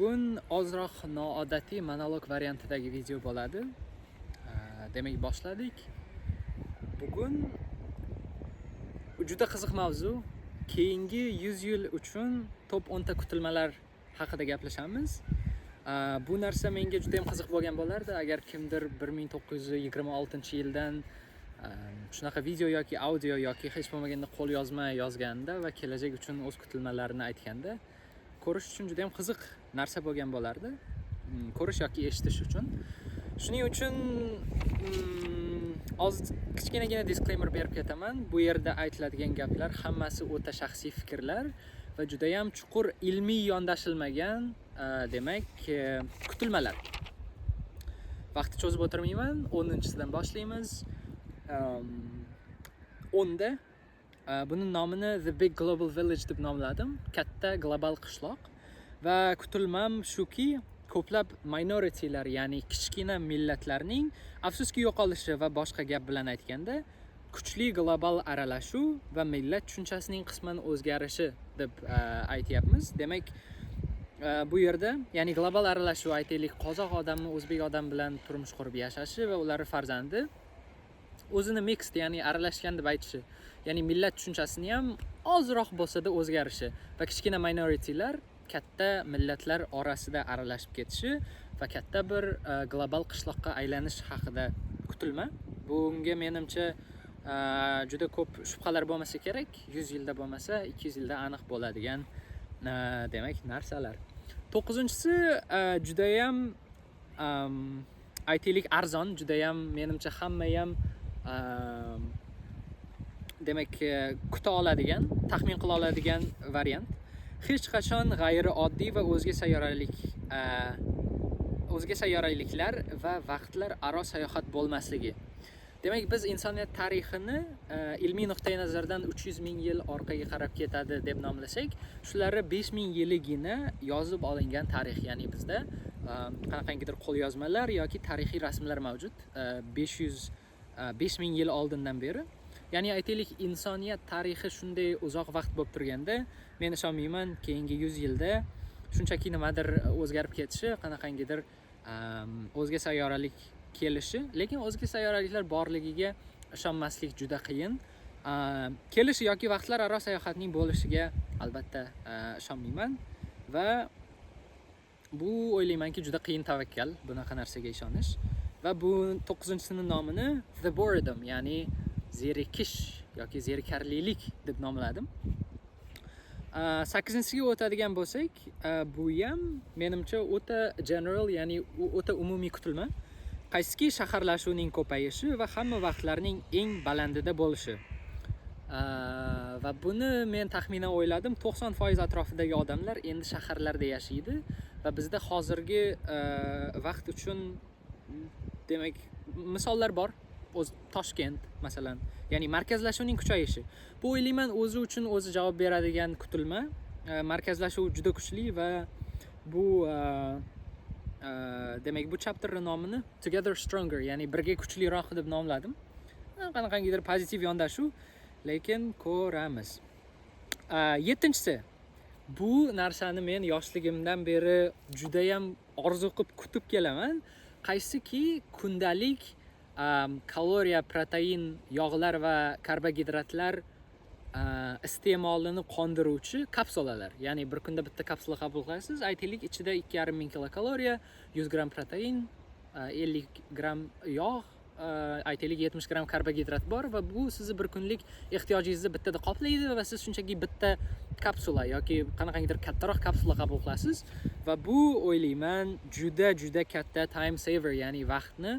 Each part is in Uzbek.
Bugun ozroq noodatiy monolog variantidagi video bo'ladi. Demak, boshladik. Bugun juda qiziq mavzu. Keyingi 100 yil uchun top 10 ta kutilmalar haqida gaplashamiz. Bu narsa menga juda ham qiziq bo'lgan bo'lardi agar kimdir 1926-yildan shunaqa video yoki audio yoki hech bo'lmaganda qo'lyozma yozganda va kelajak uchun o'z kutilmalarini aytganda ko'rish uchun juda ham qiziq narsa bo'lgan bo'lardi. Ko'rish yoki eshitish uchun. Shuning uchun kichkinagina disclaimer berib ketaman. Bu yerda aytiladigan gaplar hammasi o'ta shaxsiy fikrlar va juda ham chuqur ilmiy yondashilmagan, demak, kutilmalar. Vaqtni cho'zib o'tirmayman. 10-sidan boshlaymiz. 10da buni nomini The Big Global Village deb nomladim. Katta global qishloq. Va kutilmam shuki, ko'plab minoritylar, ya'ni kichkina millatlarning afsuski yo'qolishi va boshqa gap bilan aytganda, kuchli global aralashuv va millat tushunchasining qisman o'zgarishi deb aytyapmiz. Demak, bu yerda, ya'ni global aralashuv aytaylik, qozoq odami o'zbek odam bilan turmush qurib yashashi va ular farzandi o'zini mixed, ya'ni aralashgan deb aytishi, ya'ni millat tushunchasini ham ozroq bo'lsa-da o'zgarishi va kichkina minoritylar katta millatlar orasida aralashib ketishi va katta bir global qishloqqa aylanish haqida kutilma. Bunga menimcha juda ko'p shubhalar bo'lmasa kerak. 100 yilda bo'lmasa, 200 yilda aniq bo'ladigan demak narsalar. 9-si juda ham aytaylik arzon, juda ham menimcha hamma ham demak kuta oladigan, taxmin qila oladigan variant. Hech qachon g'ayri oddiy va o'zga sayyoraliklar va vaqtlar aro sayohat bo'lmasligi. Demak, biz insoniyat tarixini ilmiy nuqtai nazardan 300 ming yil orqaga qarab ketadi deb nomlasak, shularni 5000 yiligina yozib olingan tarix, ya'ni bizda qanaqangidir qo'lyozmalar yoki tarixiy rasmlar mavjud 5000 yil oldindan beri. Ya'ni aytaylik, insoniyat tarixi shunday uzoq vaqt bo'lib turganda, men ishonmayman keyingi 100 yilda shunchaki nimadir o'zgarib ketishi, qanaqangidir o'zga sayyoralik kelishi, lekin o'zga sayyoraliklar borligiga ishonmaslik juda qiyin. Kelishi yoki vaqtlar aro sayohatning bo'lishiga albatta ishonmayman va bu o'ylaymanki juda qiyin tavakkal bunaqa narsaga ishonish. Va bu 9-sining nomini The Boredom, ya'ni zerikish yoki zerikarlilik deb nomladim. 8-siga o'tadigan bo'lsak, bu ham menimcha o'ta general, ya'ni o'ta umumiy kutilma. Qaysiki shaharlashuvning ko'payishi va hamma vaqtlarning eng balandida bo'lishi. Va buni men taxminan o'yladim, 90% atrofidagi odamlar endi shaharlarda yashaydi va bizda hozirgi vaqt uchun demak misollar bor. Toshkent masalan, ya'ni markazlashuvning kuchayishi. Bu o'ylayman o'zi uchun o'zi javob beradigan kutilma. Markazlashuv juda kuchli va bu demak bu chapterning nomini Together Stronger, ya'ni birga kuchliroq deb nomladim. Qanaqangidir pozitiv yondashuv, lekin ko'ramiz. 7-si. Bu narsani men yoshligimdan beri juda ham orzu qilib kutib kelaman. Qaysiki kundalik kaloriya, protein, yog'lar va karbohidratlar iste'molini qondiruvchi kapsulalar. Ya'ni bir kunda bitta kapsula qabul qilasiz. Aytaylik, ichida 2,5 kilokaloriya, 100 gram protein, 50 gram yog', aytaylik 70 gram karbohidrat bor va bu sizni bir kunlik ehtiyojingizni bittada qoplaydi va siz shunchaki bitta kapsula yoki qanaqangidir kattaroq kapsula qabul qilasiz va bu o'ylayman juda katta time saver, ya'ni vaqtni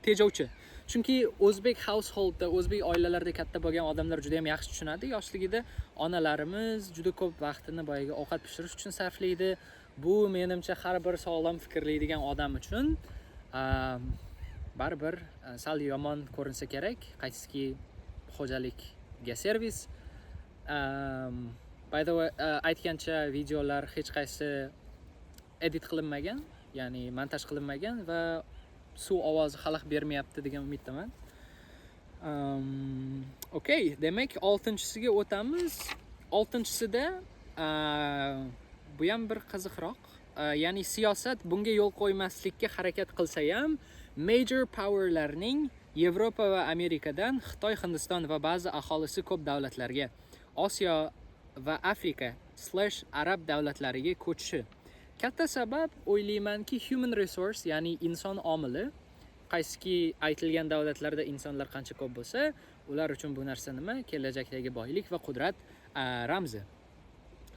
tejovchi. Chunki o'zbek householdda, o'zbek oilalarida katta bo'lgan odamlar juda ham yaxshi tushunadi. Yoshligida onalarimiz juda ko'p vaqtini boyaga ovqat pishirish uchun sarflaydi. Bu menimcha har bir sog'lom fikrlaydigan odam uchun baribir sal yomon ko'rinsa kerak. Qaysiki xo'jalikga servis. By the way, aytgancha videolar hech qaysi edit qilinmagan, ya'ni montaj qilinmagan va suv ovozi xalaq bermayapti degan umiddaman. Okey, demak 6-siga o'tamiz. 6-sida bu ham bir qiziqroq. Ya'ni siyosat bunga yo'l qo'ymaslikka harakat qilsa ham, major powerlarning Yevropa va Amerikadan Xitoy, Hindiston va ba'zi aholisi ko'p davlatlarga, Osiyo va Afrika / arab davlatlariga ko'chishi. Katta sabab o'ylaymanki human resource, ya'ni inson omili. Qaysiki aytilgan davlatlarda insonlar qancha ko'p bo'lsa, ular uchun bu narsa nima? Kelajakdagi boylik va qudrat ramzi.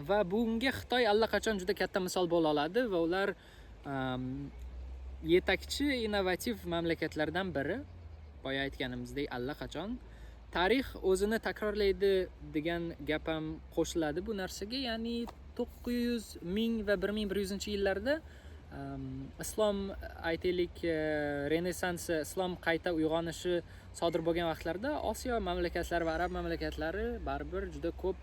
Va bunga Xitoy allaqachon juda katta misol bo'la oladi va ular yetakchi innovativ mamlakatlardan biri. Boya aytganimizdek, allaqachon tarix o'zini takrorlaydi degan gap ham qo'shiladi bu narsaga. Ya'ni 900, 1000 va 1100-yillarda islom, aytaylik, renessansi, islom qayta uyg'onishi sodir bo'lgan vaqtlarda Osiyo mamlakatlari va arab mamlakatlari baribir juda ko'p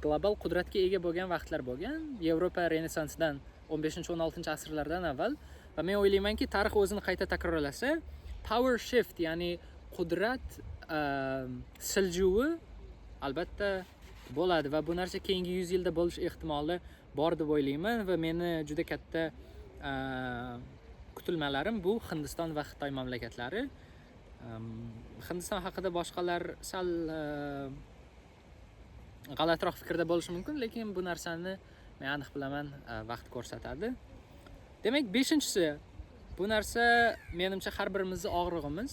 global qudratga ega bo'lgan vaqtlar bo'lgan. Yevropa renessansidan 15-16-asrlardan avval. Va men o'ylaymanki, tarix o'zini qayta takrorlasa, power shift, ya'ni qudrat siljuvi albatta bo'ladi va bu narsa keyingi 100 yilda bo'lish ehtimoli bor deb o'ylayman va meni juda katta kutilmalarim bu Hindiston va Xitoy mamlakatlari. Hindiston haqida boshqalar sal g'alatiroq fikrda bo'lishi mumkin, lekin bu narsani men aniq bilaman, vaqt ko'rsatadi. Demak, 5-inchisi, bu narsa menimcha har birimizning og'rig'imiz,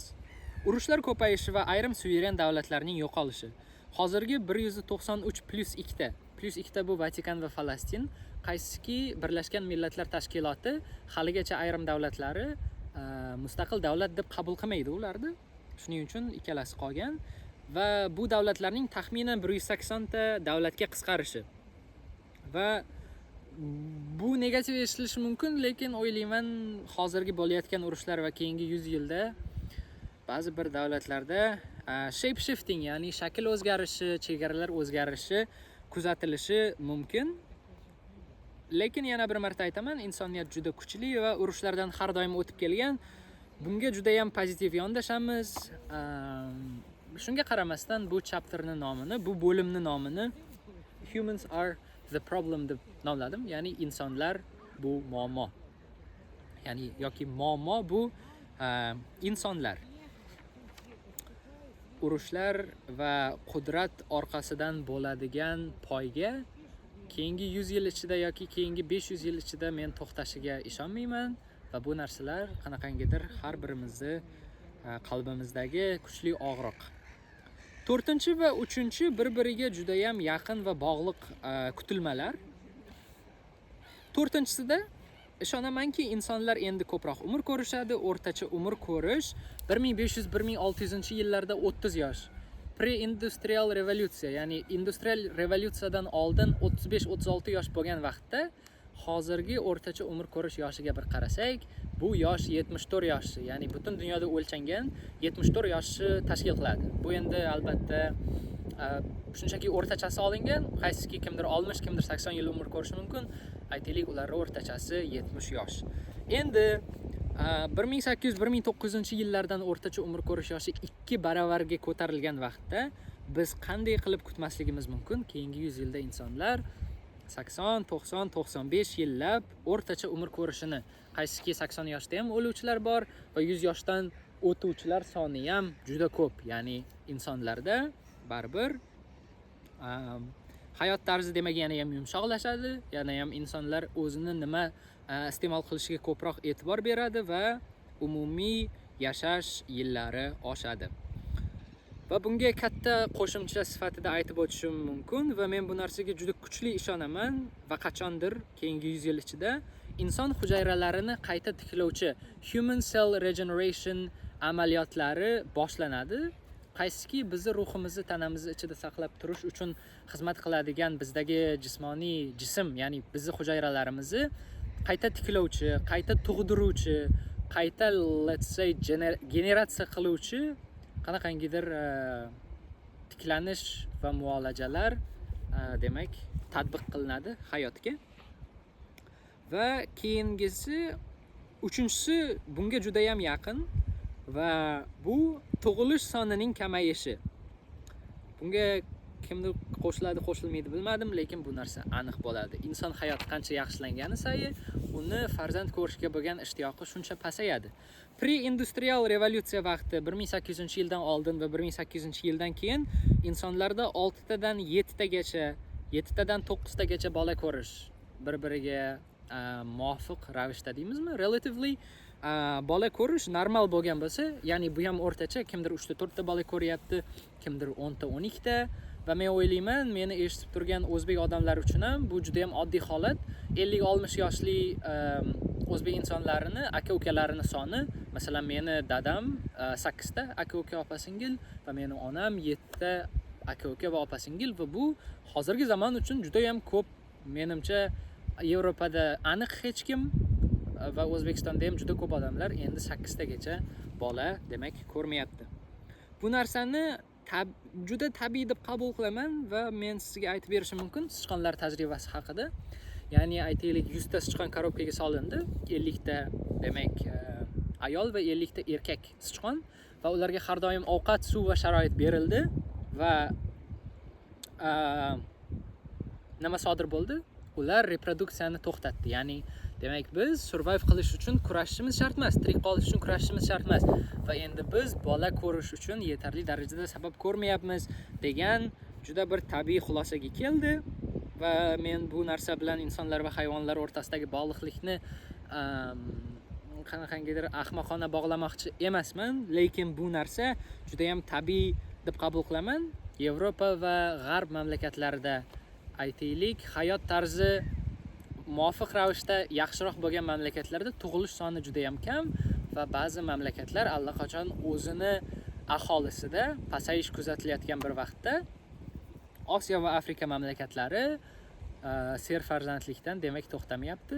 urushlar ko'payishi va ayrim suveren davlatlarning yo'qolishi. Hozirgi 193+2 bu Vatikan va Falastin, qaysiki Birlashgan Millatlar Tashkiloti haligacha ayrim davlatlari mustaqil davlat deb qabul qilmaydi ularni. Shuning uchun ikkalasi qolgan va bu davlatlarning taxminan 180 ta davlatga qisqarishi. Va bu negativ eshitilishi mumkin, lekin o'ylayman hozirgi bo'layotgan urushlar va keyingi 100 yilda ba'zi bir davlatlarda shape shifting, ya'ni shakl o'zgarishi, chegaralar o'zgarishi kuzatilishi mumkin. Lekin yana bir marta aytaman, insoniyat juda kuchli va urushlardan har doim o'tib kelgan. Bunga juda ham pozitiv yondashamiz. Shunga qaramasdan bu chapterning nomini, bu bo'limning nomini Humans are the problem deb nomladim. Ya'ni insonlar bu muammo. Ya'ni yoki muammo bu insonlar. Urushlar va qudrat orqasidan bo'ladigan poyga keyingi 100 yil ichida yoki keyingi 500 yil ichida men to'xtashiga ishonmayman va bu narsalar qanaqangidir har birimizni qalbimizdagi kuchli og'riq. 4-chi va 3-chi bir-biriga juda ham yaqin va bog'liq kutilmalar. 4-chisida ishonamanki, insonlar endi ko'proq umr ko'rishadi. O'rtacha umr ko'rish 1500-1600-yillarda 30 yosh. Pre-industrial revolyutsiya, ya'ni industrial revolyutsiyadan oldin 35-36 yosh bo'lgan vaqtda hozirgi o'rtacha umr ko'rish yoshiga bir qarasak, bu yosh 74 yosh, ya'ni butun dunyoda o'lchangan 74 yoshni tashkil qiladi. Bu endi albatta shunchaki o'rtachasi olingan, qaysiki kimdir 60, kimdir 80 yil umr ko'rishi mumkin. Aytaylik, ular o'rtachasi 70 yosh. Endi 1800-1900-yillardan o'rtacha umr ko'rish yoshi 2 baravarga ko'tarilgan vaqtda biz qanday qilib kutmasligimiz mumkin? Keyingi 100 yilda insonlar 80, 90, 95 yillab o'rtacha umr ko'rishini, qaysiki 80 yoshda ham o'luvchilar bor va 100 yoshdan o'tuvchilar soni ham juda ko'p. Ya'ni insonlarda baribir hayot tarzi demak yana ham yumshoqlashadi, yana ham insonlar o'zini nima iste'mol qilishiga ko'proq e'tibor beradi va umumiy yashash yillari oshadi. Va bunga katta qo'shimcha sifatida aytib o'tishim mumkin va men bu narsaga juda kuchli ishonaman va qachondir keyingi 100 yil ichida inson hujayralarini qayta tiklovchi human cell regeneration amaliyotlari boshlanadi. Qaysiki bizni ruhimizni tanamizni ichida saqlab turish uchun xizmat qiladigan bizdagi jismoniy jism, ya'ni bizni hujayralarimizni qayta tiklovchi, qayta tug'diruvchi, qayta let's say generatsiya qiluvchi qanaqangidir tiklanish va muolajalar demak tatbiq qilinadi hayotga. Va keyingisi 3-chisi bunga juda ham yaqin va bu tug'ilish sonining kamayishi. Bunga kimdir qo'shilmaydi bilmadim, lekin bu narsa aniq bo'ladi. Inson hayoti qancha yaxshilangani sayi, uni farzand ko'rishga bo'lgan ishtiyoqi shuncha pasayadi. Pre-industrial revolyutsiya vaqti 1800-yildan oldin va 1800-yildan keyin insonlarda 6 tadan 7 tagacha, 7 tadan 9 tagacha bola ko'rish bir-biriga muvofiq ravishda deymizmi? Relatively bola ko'rish normal bo'lgan bo'lsa, ya'ni bu ham o'rtacha, kimdir 3 ta 4 ta bola ko'ryapti, kimdir 10 ta 12 ta va men o'ylayman, meni eshitib turgan o'zbek odamlar uchun ham bu juda ham oddiy holat. 50-60 yoshli o'zbek insonlarini, aka-ukalarini soni, masalan, meni dadam 8 ta aka-uka opa-singil va meni onam 7 ta aka-uka va opa-singil va bu hozirgi zamon uchun juda ham ko'p. Menimcha Yevropada aniq hech kim va O'zbekistonda ham juda ko'p odamlar endi 8 tagacha bola demak ko'rmayapti. Bu narsani juda tabiiy deb qabul qilaman va men sizga aytib berishim mumkin sichqonlar tajribasi haqida. Ya'ni aytaylik 100 ta sichqon korobkaga solindi, 50 ta demak ayol va 50 ta erkak sichqon va ularga har doim ovqat, suv va sharoit berildi va nima sodir bo'ldi? Ular reproduksiyani to'xtatdi. Ya'ni demak biz survive qilish uchun kurashishimiz shart emas, tirik qolish uchun kurashishimiz shart emas va endi biz bola ko'rish uchun yetarli darajada sabab ko'rmayapmiz degan juda bir tabiiy xulosaga keldi va men bu narsa bilan insonlar va hayvonlar o'rtasidagi bog'liqlikni qanaqangidir ahmoqona bog'lamoqchi emasman, lekin bu narsa juda ham tabiiy deb qabul qilaman. Yevropa va g'arb mamlakatlarida aytaylik, hayot tarzi muvofiq ravishda yaxshiroq bo'lgan mamlakatlarda tug'ilish soni juda ham kam va ba'zi mamlakatlar allaqachon o'zini aholisida pasayish kuzatilayotgan bir vaqtda Osiyo va Afrika mamlakatlari serfarzandlikdan demak to'xtamayapti.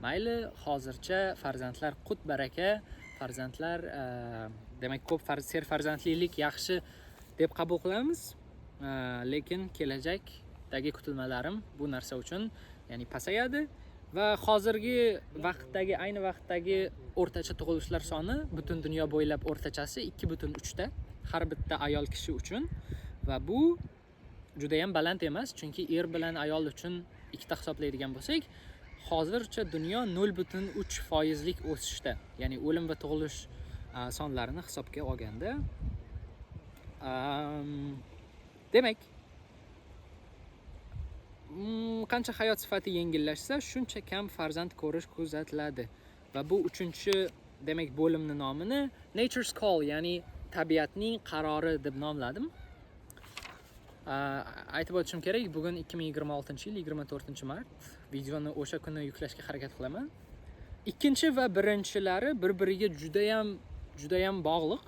Mayli, hozircha farzandlar qut baraka, farzandlar demak ko'p serfarzandlilik yaxshi deb qabul qilamiz, lekin kelajakdagi kutilmalarim bu narsa uchun ya'ni pasayadi va hozirgi vaqtdagi ayni vaqtdagi o'rtacha tug'ilishlar soni butun dunyo bo'ylab o'rtachasi 2,3 ta har bitta ayol kishi uchun va bu juda ham baland emas, chunki er bilan ayol uchun ikkita hisoblaydigan bo'lsak, hozircha dunyo 0,3% o'sishda, ya'ni o'lim va tug'ilish sonlarini hisobga olganda. Demak, qancha hayot sifati yengillashsa, shuncha kam farzand ko'rish kuzatiladi va bu 3-chi demak bo'limning nomini Nature's Call, ya'ni tabiatning qarori deb nomladim. Aytib o'tishim kerak, bugun 2026-yil 24-mart. Videoni o'sha kuni yuklashga harakat qilaman. Ikkinchi va birinchilari bir-biriga juda ham bog'liq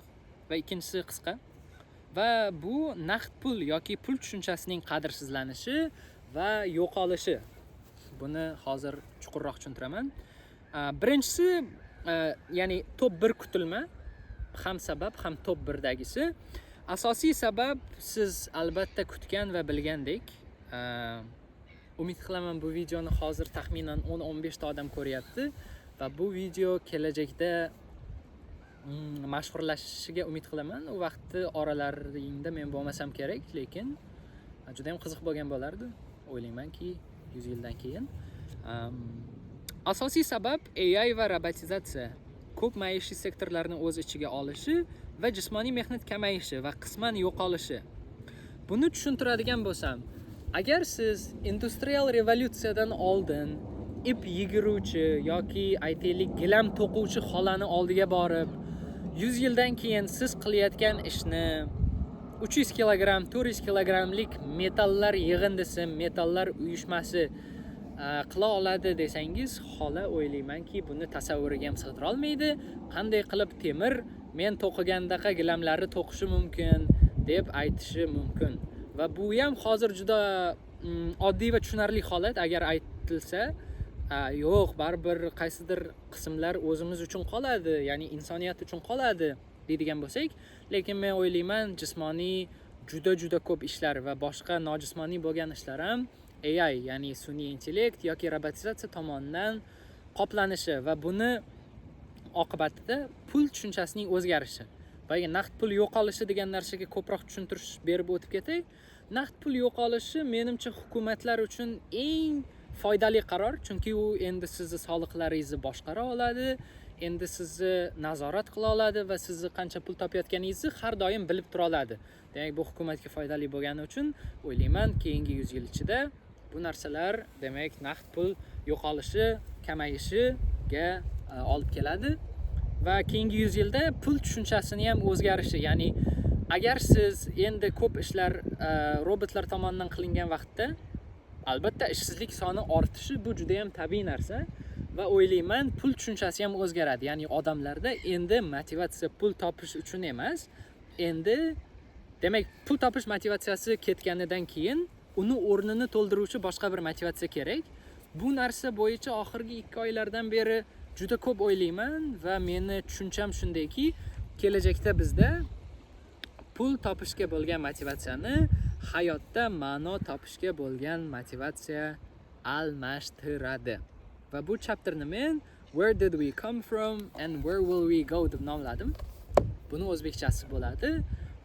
va ikkinchisi qisqa. Va bu naqd pul yoki pul tushunchasining qadrsizlanishi va yo'qolishi. Buni hozir chuqurroq tushuntiraman. Birinchisi, ya'ni top 1 kutilma, ham sabab, ham top 1dagisi. Asosiy sabab siz albatta kutgan va bilgandek, umid qilaman bu videoni hozir taxminan 10-15 ta odam ko'ryapti va bu video kelajakda mashhurlashishiga umid qilaman. U vaqtda oralaringda men bo'lmasam kerak, lekin juda ham qiziq bo'lgan bo'lardi. O'ylaymanki 100 yildan keyin. Asosiy sabab AI va robotizatsiya ko'p maishiy sektorlarni o'z ichiga olishi va jismoniy mehnat kamayishi va qisman yo'qolishi. Buni tushuntiradigan bo'lsam, agar siz industrial revolyutsiyadan oldin ip yigiruvchi yoki aytaylik gilam to'quvchi xolani oldiga borib, 100 yildan keyin siz qilayotgan ishni 300 kilogramm, 400 kilogramlik metallar yig'indisi, metallar uyushmasi qila oladi desangiz, xola o'ylaymanki buni tasavvuriga ham sig'dira olmaydi. Qanday qilib temir men to'qigandaqa gilamlarni to'qishi mumkin deb aytishi mumkin. Va bu ham hozir juda oddiy va tushunarli holat. Agar aytilsa, yo'q, baribir qaysidir qismlar o'zimiz uchun qoladi, ya'ni insoniyat uchun qoladi deydigan bo'lsak, lekin men o'ylayman jismoniy juda ko'p ishlar va boshqa nojismoniy bo'lgan ishlar ham AI, ya'ni sun'iy intellekt yoki robotizatsiya tomonidan qoplanishi va buni oqibatida pul tushunchasining o'zgarishi va naqd pul yo'qolishi degan narsaga ko'proq tushuntirish berib o'tib ketay. Naqd pul yo'qolishi menimcha hukumatlar uchun eng foydali qaror, chunki u endi sizni soliqlaringizni boshqara oladi, endi sizni nazorat qila oladi va sizni qancha pul topayotganingizni har doim bilib tura oladi. Demak, bu hukumatga foydali bo'lgani uchun o'ylayman, keyingi 100 yil ichida bu narsalar, demak, naqd pul yo'qolishi, kamayishiga olib keladi va keyingi 100 yilda pul tushunchasini ham o'zgarishi, ya'ni agar siz endi ko'p ishlar robotlar tomonidan qilingan vaqtda, albatta ishsizlik soni ortishi bu juda ham tabiiy narsa va o'ylayman, pul tushunchasi ham o'zgaradi. Ya'ni odamlarda endi motivatsiya pul topish uchun emas, endi demak, pul topish motivatsiyasi ketganidan keyin uni o'rnini to'ldiruvchi boshqa bir motivatsiya kerak. Bu narsa bo'yicha oxirgi 2 oylardan beri juda ko'p o'ylayman va meni tushuncham shundayki, kelajakda bizda pul topishga bo'lgan motivatsiyani hayotda ma'no topishga bo'lgan motivatsiya almashtiradi. Va bu chapterni men Where did we come from and where will we go deb nomladim. Buni o'zbekchasi bo'ladi.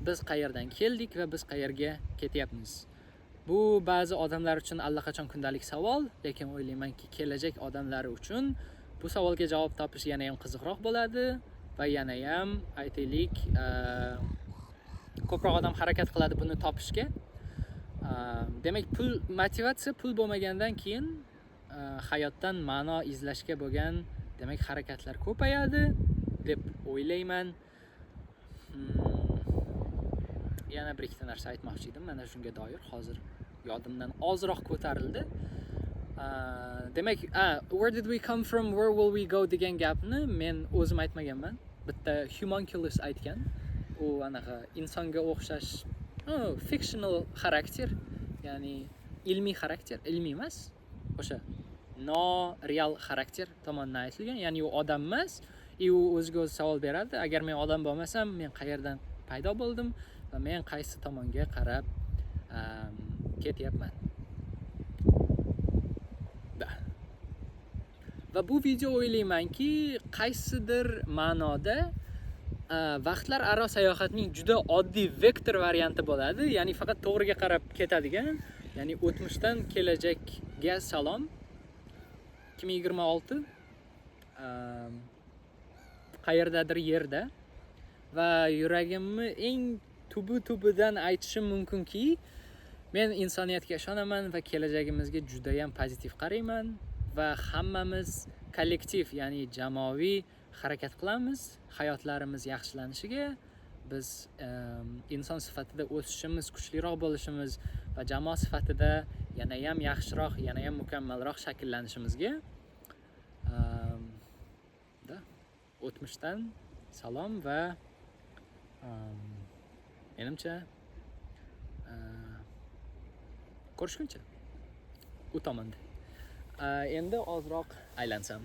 Biz qayerdan keldik va biz qayerga ketyapmiz. Bu ba'zi odamlar uchun allaqachon kundalik savol, lekin o'ylaymanki, kelajak odamlari uchun bu savolga javob topish yana ham qiziqroq bo'ladi va yana ham aytaylik, ko'proq odam harakat qiladi buni topishga. Demak, pul motivatsiya pul bo'lmagandan keyin hayotdan ma'no izlashga bo'lgan, demak, harakatlar ko'payadi deb o'ylayman. Yana bir ikkita narsa aytmoqchi edim mana shunga doir, hozir yodimdan ozroq ko'tarildi. Demak, where did we come from, where will we go degan gapni men o'zim aytmaganman. Bitta Homunculus aytgan. U anaqa insonga o'xshash fictional xarakter, ya'ni ilmiy xarakter, ilmiy emas, o'sha no-real xarakter tomonidan aytilgan. Ya'ni u odam emas, u o'ziga o'zi savol beradi, agar men odam bo'lmasam, men qayerdan paydo bo'ldim va men qaysi tomonga qarab ketyapman. Va bu video o'ylaymanki, qaysidir ma'noda vaqtlar aro sayohatning juda oddiy vektor varianti bo'ladi, ya'ni faqat to'g'riga qarab ketadigan, ya'ni o'tmishdan kelajakga salom. 2026 qayerdadir yerda va yuragimni eng tubidan aytishim mumkinki, men insoniyatga ishonaman va kelajagimizga juda ham pozitiv qarayman va hammamiz kollektiv, ya'ni jamoaviy harakat qilamiz hayotlarimiz yaxshilanishiga. Biz inson sifatida o'sishimiz, kuchliroq bo'lishimiz va jamoa sifatida yana ham yaxshiroq, yana ham mukammalroq shakllanishimizga o'tmishdan salom va menimcha ko'rishguncha u tomonda. Endi ozroq aylansam.